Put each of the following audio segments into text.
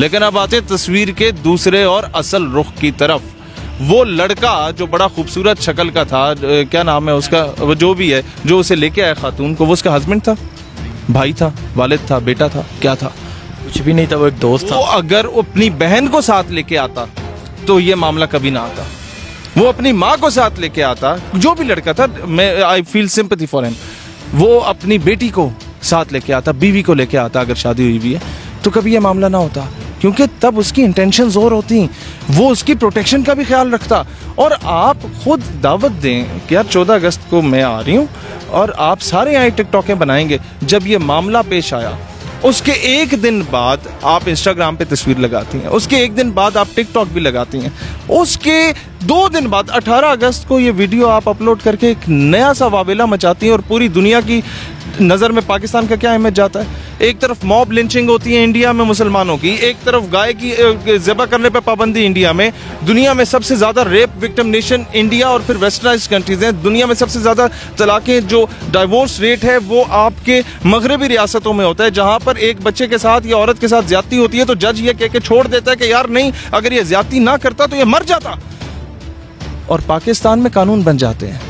लेकिन अब आते तस्वीर के दूसरे और असल रुख की तरफ। वो लड़का जो बड़ा खूबसूरत शक्ल का था, क्या नाम है उसका, वो जो भी है, जो उसे लेके आया खातून को, वो उसका हस्बैंड था, भाई था, वालिद था, बेटा था, क्या था? कुछ भी नहीं था, वो एक दोस्त था। वो अगर अपनी बहन को साथ लेके आता तो ये मामला कभी ना आता। वो अपनी माँ को साथ लेके आता, जो भी लड़का था, मैं I feel sympathy for him. वो अपनी बेटी को साथ लेके आता, बीवी को लेके आता, अगर शादी हुई भी है तो कभी ये मामला ना होता, क्योंकि तब उसकी इंटेंशंस और होती, वो उसकी प्रोटेक्शन का भी ख्याल रखता। और आप खुद दावत दें कि यार 14 अगस्त को मैं आ रही हूँ और आप सारे यहाँ टिकटॉकें बनाएंगे। जब ये मामला पेश आया उसके एक दिन बाद आप इंस्टाग्राम पे तस्वीर लगाती हैं, उसके एक दिन बाद आप टिकटॉक भी लगाती हैं, उसके 2 दिन बाद 18 अगस्त को ये वीडियो आप अपलोड करके एक नया सा वावेला मचाती हैं और पूरी दुनिया की नज़र में पाकिस्तान का क्या इमेज जाता है। एक तरफ मॉब लिंचिंग होती है इंडिया में मुसलमानों की, एक तरफ गाय की ज़िबा करने पे पाबंदी इंडिया में, दुनिया में सबसे ज़्यादा रेप विक्टिम नेशन इंडिया और फिर वेस्टर्नाइज्ड कंट्रीज़ हैं, दुनिया में सबसे ज़्यादा तलाक़ें, जो डाइवोर्स रेट है वो आपके मगरबी रियासतों में होता है, जहाँ पर एक बच्चे के साथ या औरत के साथ ज़्यादती होती है तो जज ये कह के छोड़ देता है कि यार नहीं, अगर ये ज़्यादती ना करता तो ये मर जाता। और पाकिस्तान में कानून बन जाते हैं,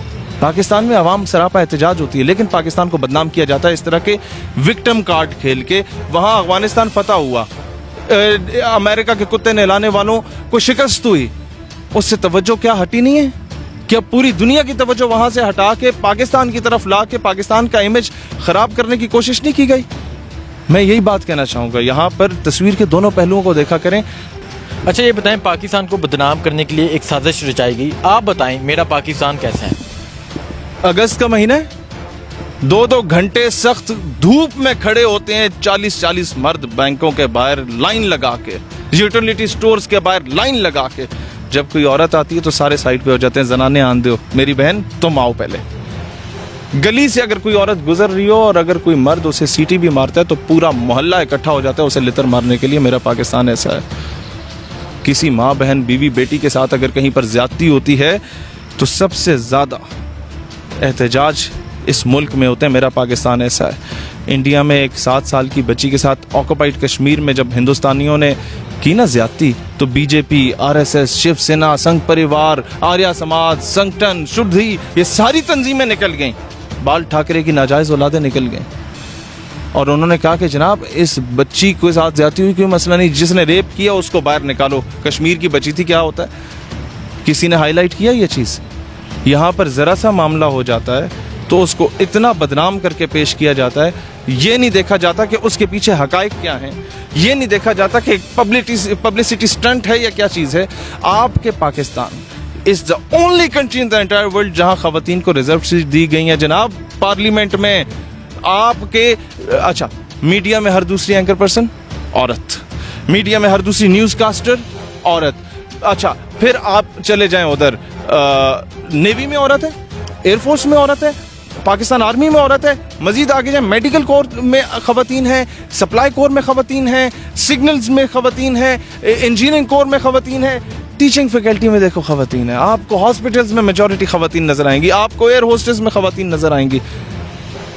पाकिस्तान में अवाम सरापा एहतजाज होती है, लेकिन पाकिस्तान को बदनाम किया जाता है इस तरह के विक्टिम कार्ड खेल के। वहाँ अफगानिस्तान फतह हुआ, अमेरिका के कुत्ते नहलाने वालों को शिकस्त हुई, उससे तवज्जो क्या हटी नहीं है? क्या पूरी दुनिया की तवज्जो वहाँ से हटा के पाकिस्तान की तरफ ला के पाकिस्तान का इमेज ख़राब करने की कोशिश नहीं की गई? मैं यही बात कहना चाहूँगा, यहाँ पर तस्वीर के दोनों पहलुओं को देखा करें। अच्छा ये बताएं, पाकिस्तान को बदनाम करने के लिए एक साजिश रचाई गई, आप बताएं मेरा पाकिस्तान कैसा है? अगस्त का महीना है, 2-2 घंटे सख्त धूप में खड़े होते हैं 40-40 मर्द बैंकों के बाहर लाइन लगा के, यूटिलिटी स्टोर्स के बाहर लाइन लगा के। जब कोई औरत आती है तो सारे साइड पे हो जाते हैं, जनाने आन दो, मेरी बहन तुम आओ पहले। गली से अगर कोई औरत गुजर रही हो और अगर कोई मर्द उसे सीटी भी मारता है तो पूरा मोहल्ला इकट्ठा हो जाता है उसे लितर मारने के लिए। मेरा पाकिस्तान ऐसा है। किसी माँ बहन बीवी बेटी के साथ अगर कहीं पर ज्यादती होती है तो सबसे ज़्यादा एहतजाज इस मुल्क में होते हैं। मेरा पाकिस्तान ऐसा है। इंडिया में एक 7 साल की बच्ची के साथ ऑक्युपाइड कश्मीर में जब हिंदुस्तानियों ने की ना ज्यादती, तो बीजेपी, आरएसएस, शिवसेना, संघ परिवार, आर्या समाज, संगठन, शुद्धि, ये सारी तंजीमें निकल गईं। बाल ठाकरे की नाजायज औलादें निकल गईं और उन्होंने कहा कि जनाब इस बच्ची के साथ ज्यादती हुई, कोई मसला नहीं, जिसने रेप किया उसको बाहर निकालो। कश्मीर की बच्ची थी, क्या होता है? किसी ने हाईलाइट किया ये चीज़? यहाँ पर ज़रा सा मामला हो जाता है तो उसको इतना बदनाम करके पेश किया जाता है। ये नहीं देखा जाता कि उसके पीछे हकाइक क्या हैं, ये नहीं देखा जाता कि पब्लिसिटी स्टंट है या क्या चीज़ है। आपके Pakistan is the only country in the entire world जहाँ ख़वातीन को रिजर्व सीट दी गई हैं जनाब। पार्लियामेंट में आपके, अच्छा, मीडिया में हर दूसरी एंकर पर्सन औरत, मीडिया में हर दूसरी न्यूज़ कास्टर औरत। अच्छा, फिर आप चले जाएं उधर, नेवी में औरत है, एयरफोर्स में औरत है, पाकिस्तान आर्मी में औरत है, मजीद आगे जाए मेडिकल कोर में ख़वातीन हैं, सप्लाई कोर में ख़वातीन हैं, सिग्नल्स में ख़वातीन हैं, इंजीनियरिंग कोर में ख़वातीन हैं, टीचिंग फैकल्टी में देखो ख़वातीन है, आपको हॉस्पिटल्स में मेजॉरिटी ख़वातीन नज़र आएंगी, आपको एयर होस्टेस में ख़वातीन नज़र आएंगी,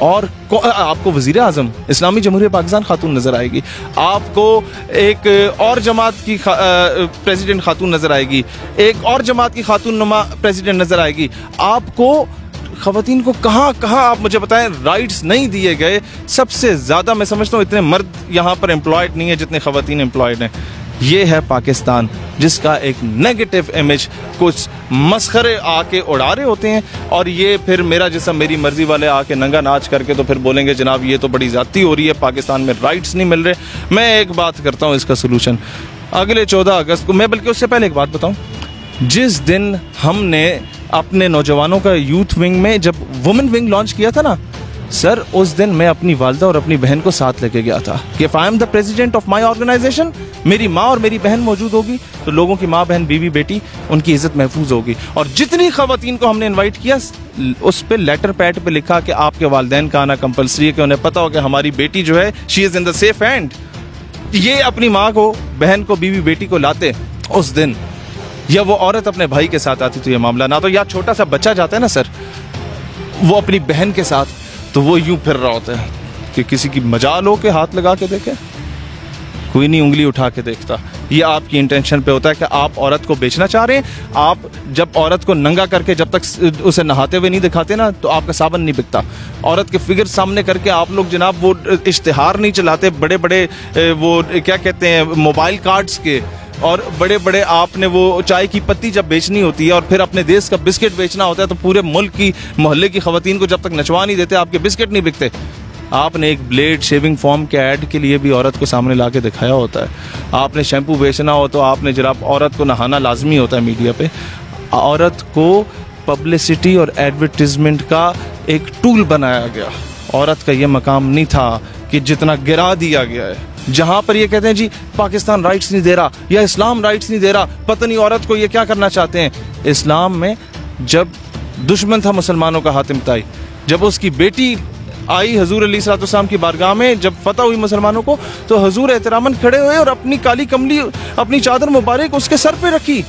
और आपको वज़ीर आज़म इस्लामी जमहूरियत पाकिस्तान खातून नज़र आएगी, आपको एक और जमात की प्रेसिडेंट खातून नज़र आएगी, एक और जमात की खातून नुमा प्रेसिडेंट नज़र आएगी। आपको ख़वातीन को कहाँ कहाँ आप मुझे बताएं राइट्स नहीं दिए गए। सबसे ज़्यादा मैं समझता हूँ इतने मर्द यहाँ पर एम्प्लॉयड नहीं है जितने ख़वातीन एम्प्लॉयड हैं। ये है पाकिस्तान जिसका एक नेगेटिव इमेज कुछ मस्खरे आके उड़ा रहे होते हैं, और ये फिर मेरा जिस्म मेरी मर्जी वाले आके नंगा नाच करके तो फिर बोलेंगे जनाब ये तो बड़ी ज़्यादती हो रही है, पाकिस्तान में राइट्स नहीं मिल रहे। मैं एक बात करता हूँ इसका सोल्यूशन, अगले 14 अगस्त को, मैं बल्कि उससे पहले एक बात बताऊँ, जिस दिन हमने अपने नौजवानों का यूथ विंग में जब वुमेन विंग लॉन्च किया था ना सर, उस दिन मैं अपनी वालदा और अपनी बहन को साथ लेके गया था कि if I am the president of my organization, मेरी माँ और मेरी बहन मौजूद होगी तो लोगों की माँ बहन बीवी बेटी उनकी इज्जत महफूज होगी। और जितनी ख़वातीन को हमने इन्वाइट किया उस पर लेटर पैड पे लिखा कि आपके वालिदैन का आना कंपलसरी है, कि उन्हें पता हो कि हमारी बेटी जो है she is in the safe hand. ये अपनी माँ को, बहन को, बीवी बेटी को लाते उस दिन, या वो औरत अपने भाई के साथ आती तो ये मामला ना, तो या छोटा सा बच्चा जाता है ना सर वो अपनी बहन के साथ, तो वो यूं फिर रहा होता है कि किसी की मजाल हो के हाथ लगा के देखे। कोई नहीं उंगली उठा के देखता। ये आपकी इंटेंशन पे होता है कि आप औरत को बेचना चाह रहे हैं। आप जब औरत को नंगा करके जब तक उसे नहाते हुए नहीं दिखाते ना, तो आपका साबन नहीं बिकता। औरत के फिगर सामने करके आप लोग जनाब वो इश्तिहार नहीं चलाते, बड़े बड़े वो क्या कहते हैं मोबाइल कार्ड्स के, और बड़े बड़े आपने वो चाय की पत्ती जब बेचनी होती है और फिर अपने देश का बिस्किट बेचना होता है, तो पूरे मुल्क की मोहल्ले की खवातीन को जब तक नचवा नहीं देते आपके बिस्किट नहीं बिकते। आपने एक ब्लेड शेविंग फॉर्म के ऐड के लिए भी औरत को सामने ला के दिखाया होता है। आपने शैम्पू बेचना हो तो आपने जनाब औरत को नहाना लाजमी होता है मीडिया पे। औरत को पब्लिसिटी और एडवर्टीजमेंट का एक टूल बनाया गया। औरत का ये मकाम नहीं था कि जितना गिरा दिया गया है। जहां पर ये कहते हैं जी पाकिस्तान राइट्स नहीं दे रहा या इस्लाम राइट्स नहीं दे रहा, पता नहीं औरत को ये क्या करना चाहते हैं। इस्लाम में जब दुश्मन था मुसलमानों का हातिम ताई, जब उसकी बेटी आई हजूर अलैहिस्सलाम की बारगाह में, जब फतह हुई मुसलमानों को, तो हजूर एहतरामन खड़े हुए और अपनी काली कमली, अपनी चादर मुबारक उसके सर पे रखी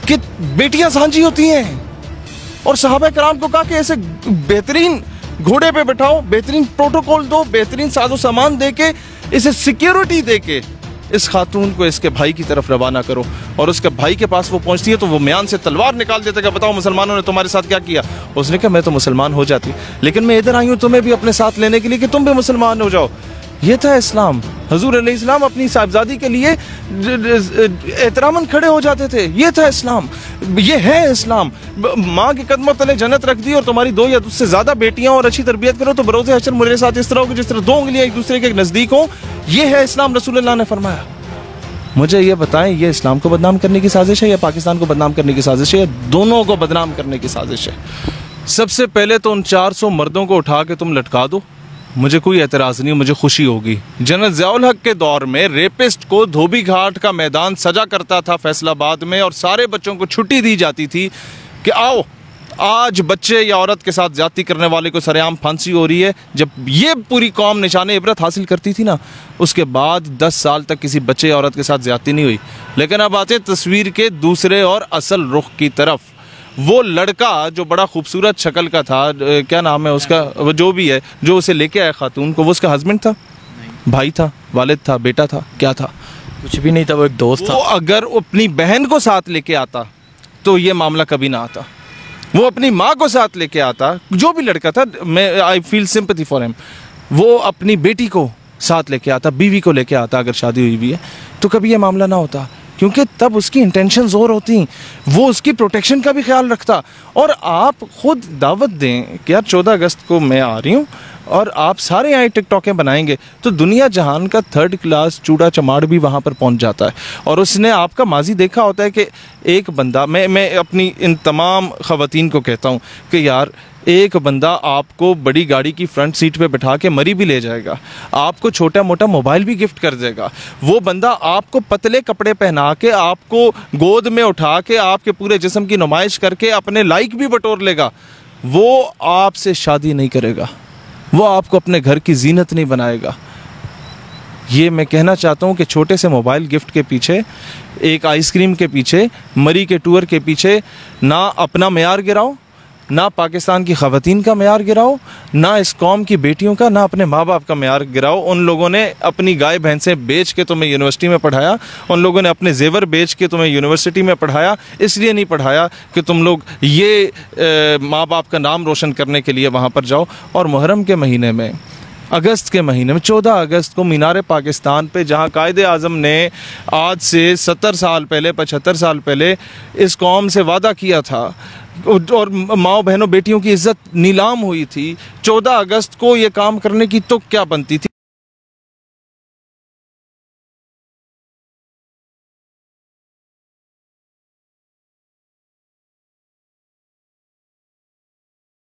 कि बेटियां सांझी होती हैं। और सहाबा कराम को कहा कि ऐसे बेहतरीन घोड़े पे बैठाओ, बेहतरीन प्रोटोकॉल दो, बेहतरीन साजो सामान दे के, इसे सिक्योरिटी दे के इस खातून को इसके भाई की तरफ रवाना करो। और उसके भाई के पास वो पहुंचती है तो वो म्यान से तलवार निकाल देता है कि बताओ मुसलमानों ने तुम्हारे साथ क्या किया। उसने कहा मैं तो मुसलमान हो जाती, लेकिन मैं इधर आई हूं तुम्हें भी अपने साथ लेने के लिए कि तुम भी मुसलमान हो जाओ। ये था इस्लाम। हजूर अलैहिस्सलाम अपनी साहिबजादी के लिए एहतरामन खड़े हो जाते थे। ये था इस्लाम, ये है इस्लाम। माँ के कदमों तले जन्नत रख दी और तुम्हारी 2 या उससे ज्यादा बेटियां और अच्छी तरबियत करो तो बरोज़े हशर मेरे साथ इस तरह हो कि जिस तरह 2 उंगलियां एक दूसरे के नजदीक हो। ये है इस्लाम, रसूलुल्लाह ने फरमाया। मुझे ये बताएं, ये इस्लाम को बदनाम करने की साजिश है या पाकिस्तान को बदनाम करने की साजिश है, या दोनों को बदनाम करने की साजिश है? सबसे पहले तो उन 400 मर्दों को उठा के तुम लटका दो, मुझे कोई एतराज़ नहीं, मुझे खुशी होगी। जनरल ज़ियाउल हक के दौर में रेपिस्ट को धोबी घाट का मैदान सजा करता था फैसलाबाद में, और सारे बच्चों को छुट्टी दी जाती थी कि आओ आज बच्चे या औरत के साथ ज्यादती करने वाले को सरेआम फांसी हो रही है। जब ये पूरी कौम निशाने इबरत हासिल करती थी ना, उसके बाद 10 साल तक किसी बच्चे या औरत के साथ ज्यादती नहीं हुई। लेकिन अब आते तस्वीर के दूसरे और असल रुख की तरफ। वो लड़का जो बड़ा खूबसूरत शक्ल का था, क्या नाम है उसका, वो जो भी है, जो उसे लेके आया खातून को, वो उसका हस्बैंड था, भाई था, वालिद था, बेटा था, क्या था? कुछ भी नहीं था, वो एक दोस्त था। वो अगर अपनी बहन को साथ लेके आता तो ये मामला कभी ना आता। वो अपनी माँ को साथ लेके आता, जो भी लड़का था, मैं I feel sympathy for him. वो अपनी बेटी को साथ लेके आता, बीवी को लेके आता, अगर शादी हुई भी है तो कभी ये मामला ना होता, क्योंकि तब उसकी इंटेंशंस और होती, वो उसकी प्रोटेक्शन का भी ख्याल रखता। और आप खुद दावत दें कि यार 14 अगस्त को मैं आ रही हूँ और आप सारे यहाँ टिकटॉकें बनाएंगे, तो दुनिया जहान का 3rd क्लास चूड़ा चमाड़ भी वहाँ पर पहुँच जाता है। और उसने आपका माजी देखा होता है कि एक बंदा, मैं अपनी इन तमाम ख़वातीन को कहता हूँ कि यार एक बंदा आपको बड़ी गाड़ी की फ्रंट सीट पे बिठा के मरी भी ले जाएगा, आपको छोटा मोटा मोबाइल भी गिफ्ट कर देगा। वो बंदा आपको पतले कपड़े पहना के, आपको गोद में उठा के, आपके पूरे जिस्म की नुमाइश करके अपने लाइक भी बटोर लेगा। वो आपसे शादी नहीं करेगा, वो आपको अपने घर की जीनत नहीं बनाएगा। ये मैं कहना चाहता हूँ कि छोटे से मोबाइल गिफ्ट के पीछे, एक आइसक्रीम के पीछे, मरी के टूर के पीछे ना अपना मेयार गिराओ, ना पाकिस्तान की ख़वातीन का मेयार गिराओ, ना इस कौम की बेटियों का, ना अपने माँ बाप का मेयार गिराओ। उन लोगों ने अपनी गाय भैंसें बेच के तुम्हें यूनिवर्सिटी में पढ़ाया, उन लोगों ने अपने जेवर बेच के तुम्हें यूनिवर्सिटी में पढ़ाया, इसलिए नहीं पढ़ाया कि तुम लोग ये माँ बाप का नाम रोशन करने के लिए वहाँ पर जाओ। और मुहर्रम के महीने में, अगस्त के महीने में, 14 अगस्त को मीनार पाकिस्तान पे, जहाँ कायदे आज़म ने आज से 70 साल पहले, 75 साल पहले इस कौम से वादा किया था और माओ बहनों बेटियों की इज्जत नीलाम हुई थी, 14 अगस्त को ये काम करने की तो क्या बनती थी?